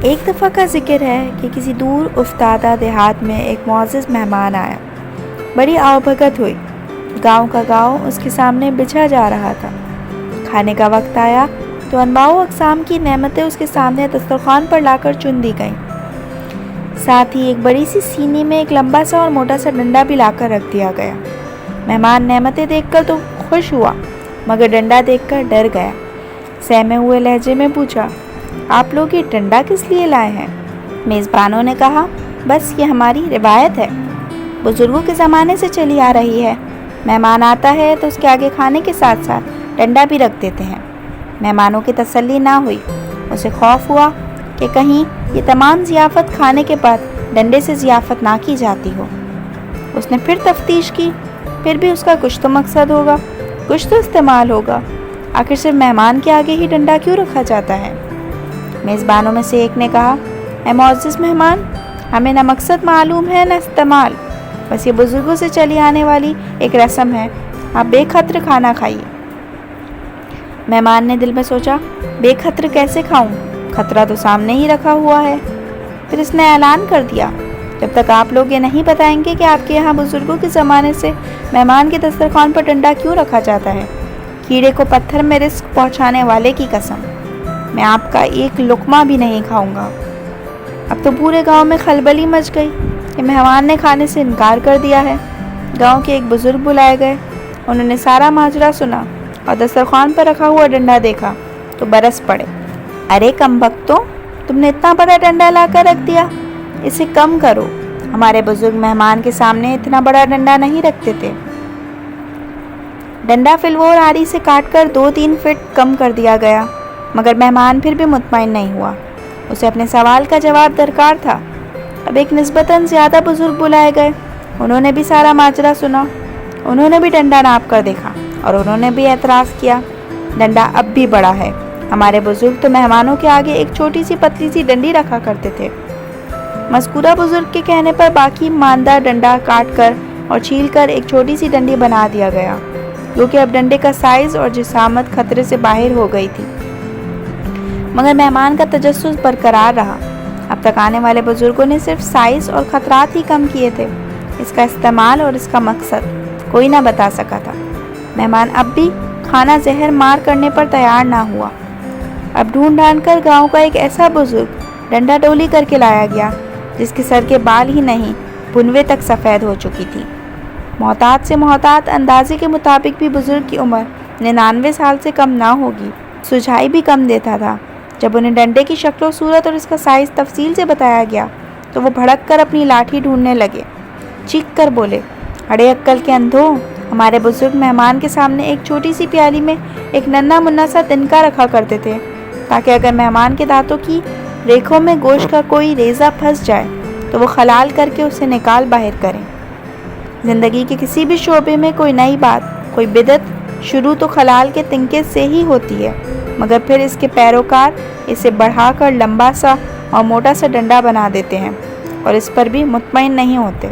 ایک دفعہ کا ذکر ہے کہ کسی دور افتادہ دیہات میں ایک معزز مہمان آیا۔ بڑی آؤ بھگت ہوئی۔ گاؤں کا گاؤں اس کے سامنے بچھا جا رہا تھا۔ کھانے کا وقت آیا تو انواع و اقسام کی نعمتیں اس کے سامنے دسترخوان پر لا کر چن دی گئیں۔ ساتھ ہی ایک بڑی سی سینی میں ایک لمبا سا اور موٹا سا ڈنڈا بھی لا کر رکھ دیا گیا۔ مہمان نعمتیں دیکھ کر تو خوش ہوا مگر ڈنڈا دیکھ کر ڈر گیا۔ سہمے ہوئے لہجے میں پوچھا، آپ لوگ یہ ڈنڈا کس لیے لائے ہیں؟ میزبانوں نے کہا، بس یہ ہماری روایت ہے، بزرگوں کے زمانے سے چلی آ رہی ہے۔ مہمان آتا ہے تو اس کے آگے کھانے کے ساتھ ساتھ ڈنڈا بھی رکھ دیتے ہیں۔ مہمانوں کی تسلی نہ ہوئی، اسے خوف ہوا کہ کہیں یہ تمام ضیافت کھانے کے بعد ڈنڈے سے ضیافت نہ کی جاتی ہو۔ اس نے پھر تفتیش کی، پھر بھی اس کا کچھ تو مقصد ہوگا، کچھ تو استعمال ہوگا، آخر صرف مہمان کے آگے ہی ڈنڈا کیوں رکھا جاتا ہے؟ میزبانوں میں سے ایک نے کہا، اے معزز مہمان، ہمیں نہ مقصد معلوم ہے نہ استعمال، بس یہ بزرگوں سے چلی آنے والی ایک رسم ہے، آپ بے خطر کھانا کھائیے۔ مہمان نے دل میں سوچا، بے خطر کیسے کھاؤں؟ خطرہ تو سامنے ہی رکھا ہوا ہے۔ پھر اس نے اعلان کر دیا، جب تک آپ لوگ یہ نہیں بتائیں گے کہ آپ کے یہاں بزرگوں کے زمانے سے مہمان کے دسترخوان پر ڈنڈا کیوں رکھا جاتا ہے، کیڑے کو پتھر میں رزق پہنچانے والے کی قسم، میں آپ کا ایک لقمہ بھی نہیں کھاؤں گا۔ اب تو پورے گاؤں میں خلبلی مچ گئی کہ مہمان نے کھانے سے انکار کر دیا ہے۔ گاؤں کے ایک بزرگ بلائے گئے، انہوں نے سارا ماجرا سنا اور دسترخوان پر رکھا ہوا ڈنڈا دیکھا تو برس پڑے، ارے کم بختوں، تم نے اتنا بڑا ڈنڈا لا کر رکھ دیا، اسے کم کرو، ہمارے بزرگ مہمان کے سامنے اتنا بڑا ڈنڈا نہیں رکھتے تھے۔ ڈنڈا فلور آری سے کاٹ کر 2-3 فٹ کم کر دیا گیا، مگر مہمان پھر بھی مطمئن نہیں ہوا، اسے اپنے سوال کا جواب درکار تھا۔ اب ایک نسبتاً زیادہ بزرگ بلائے گئے، انہوں نے بھی سارا ماجرا سنا، انہوں نے بھی ڈنڈا ناپ کر دیکھا اور انہوں نے بھی اعتراض کیا، ڈنڈا اب بھی بڑا ہے، ہمارے بزرگ تو مہمانوں کے آگے ایک چھوٹی سی پتلی سی ڈنڈی رکھا کرتے تھے۔ مذکورہ بزرگ کے کہنے پر باقی ماندہ ڈنڈا کاٹ کر اور چھیل کر ایک چھوٹی سی ڈنڈی بنا دیا گیا، کیونکہ اب ڈنڈے کا سائز اور جسامت خطرے سے باہر ہو گئی تھی، مگر مہمان کا تجسس برقرار رہا۔ اب تک آنے والے بزرگوں نے صرف سائز اور خطرات ہی کم کیے تھے، اس کا استعمال اور اس کا مقصد کوئی نہ بتا سکا تھا۔ مہمان اب بھی کھانا زہر مار کرنے پر تیار نہ ہوا۔ اب ڈھونڈ ڈھانڈ کر گاؤں کا ایک ایسا بزرگ ڈنڈا ڈولی کر کے لایا گیا جس کے سر کے بال ہی نہیں، بھنوے تک سفید ہو چکی تھی۔ محتاط سے محتاط اندازے کے مطابق بھی بزرگ کی عمر 99 سال سے کم نہ ہوگی، سجائی بھی کم دیتا تھا۔ جب انہیں ڈنڈے کی شکل و صورت اور اس کا سائز تفصیل سے بتایا گیا تو وہ بھڑک کر اپنی لاٹھی ڈھونڈنے لگے، چیخ کر بولے، اڑے عقل کے اندھو، ہمارے بزرگ مہمان کے سامنے ایک چھوٹی سی پیالی میں ایک ننھا منا سا تنکا رکھا کرتے تھے، تاکہ اگر مہمان کے دانتوں کی ریکھوں میں گوشت کا کوئی ریزہ پھنس جائے تو وہ خلال کر کے اسے نکال باہر کریں۔ زندگی کے کسی بھی شعبے میں کوئی نئی بات، کوئی بدعت شروع تو خلال کے تنکے سے ہی ہوتی ہے، مگر پھر اس کے پیروکار اسے بڑھا کر لمبا سا اور موٹا سا ڈنڈا بنا دیتے ہیں اور اس پر بھی مطمئن نہیں ہوتے۔